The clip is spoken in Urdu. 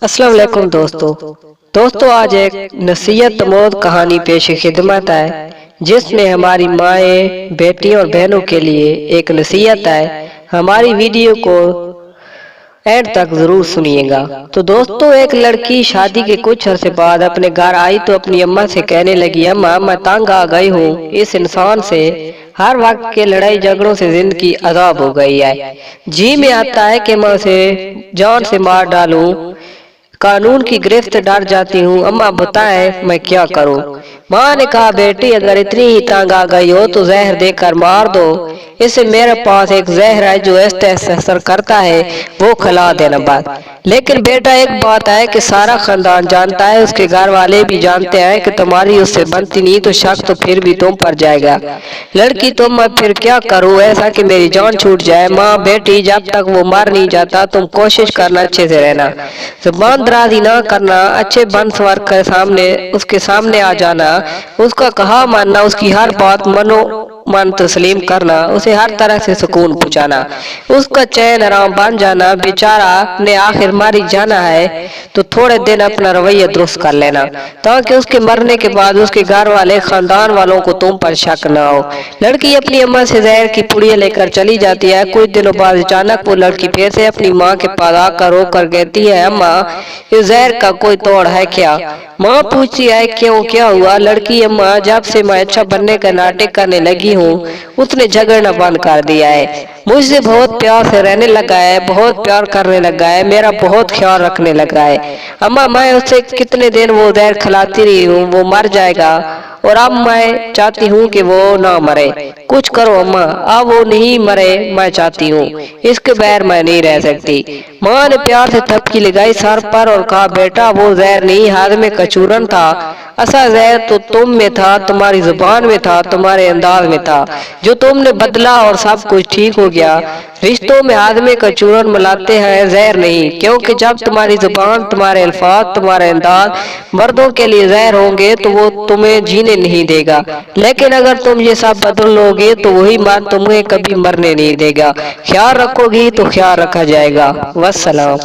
السلام علیکم دوستو آج ایک نصیحت مود کہانی پیش خدمت ہے جس میں ہماری مائیں بیٹیوں اور بہنوں کے لیے ایک نصیحت ہے۔ ہماری ویڈیو کو اینڈ تک ضرور سنیے گا۔ تو دوستو، ایک لڑکی شادی کے کچھ عرصے بعد اپنے گھر آئی تو اپنی اماں سے کہنے لگی، اماں میں تنگ آ گئی ہوں اس انسان سے، ہر وقت کے لڑائی جھگڑوں سے زندگی عذاب ہو گئی ہے۔ جی میں آتا ہے کہ میں اسے جان سے مار ڈالوں، قانون کی گرفت ڈر جاتی ہوں، اماں بتائیں میں کیا کروں؟ ماں نے کہا، بیٹی اگر اتنی ہی تنگ آ گئی ہو تو زہر دے کر مار دو، اسے میرے پاس ایک زہر ہے جو اس طرح اثر کرتا ہے، وہ کھلا دینا بس۔ لیکن بیٹا ایک بات ہے کہ سارا خاندان جانتا ہے، اس کے گھر والے بھی جانتے ہیں کہ تمہاری اس سے بنتی نہیں تو شک تو پھر بھی تم پر جائے گا۔ لڑکی تو میں پھر کیا کروں ایسا کہ میری جان چھوٹ جائے؟ ماں، بیٹی جب تک وہ مر نہیں جاتا تم کوشش کرنا اچھے سے رہنا، زبان درازی نہ کرنا، اچھے بن سور کے سامنے اس کے سامنے آ جانا، اس کا کہا ماننا، اس کی ہر بات من تسلیم کرنا، اسے ہر طرح سے سکون پہنچانا، اس کا چین آرام بن جانا۔ بیچارہ نے آخر مر ہی جانا ہے تو تھوڑے دن اپنا رویہ درست کر لینا تاکہ اس کے مرنے کے بعد اس کے گھر والے خاندان والوں کو تم پر شک نہ ہو۔ لڑکی اپنی اماں سے زہر کی پڑیاں لے کر چلی جاتی ہے۔ کچھ دنوں بعد اچانک وہ لڑکی پھر سے اپنی ماں کے پاس آ کر رو کر کہتی ہے، اماں اس زہر کا کوئی توڑ ہے کیا؟ ماں پوچھتی ہے، کیوں کیا ہوا؟ لڑکی، اماں جب سے میں اچھا بننے کا ناٹک کرنے لگی ہوں اس نے جھگڑنا بند کر دیا ہے، مجھ سے بہت پیار سے رہنے لگا ہے، بہت پیار کرنے لگا ہے، میرا بہت خیال رکھنے لگا ہے۔ اماں میں اسے کتنے دن وہ زہر کھلاتی رہی ہوں، وہ مر جائے گا اور اب میں چاہتی ہوں کہ وہ نہ مرے، کچھ کرو اماں، اب وہ نہیں مرے، میں چاہتی ہوں، اس کے بغیر میں نہیں رہ سکتی۔ ماں نے پیار سے تھپکی لگائی سر پر اور کہا، بیٹا وہ زہر نہیں ہاضمے کا چورن تھا، اصل زہر تو تم میں تھا، تمہاری زبان میں تھا، تمہارے انداز میں تھا، جو تم نے بدلا اور سب کچھ ٹھیک ہو گیا۔ رشتوں میں ہاضمے کا چورن ملاتے ہیں، زہر نہیں، کیونکہ جب تمہاری زبان، تمہارے الفاظ، تمہارے انداز مردوں کے لیے زہر ہوں گے تو وہ تمہیں جینے نہیں دے گا، لیکن اگر تم یہ سب بدل لو گے تو وہی مرد تمہیں کبھی مرنے نہیں دے گا۔ خیال رکھو گی تو خیال رکھا جائے گا۔ والسلام۔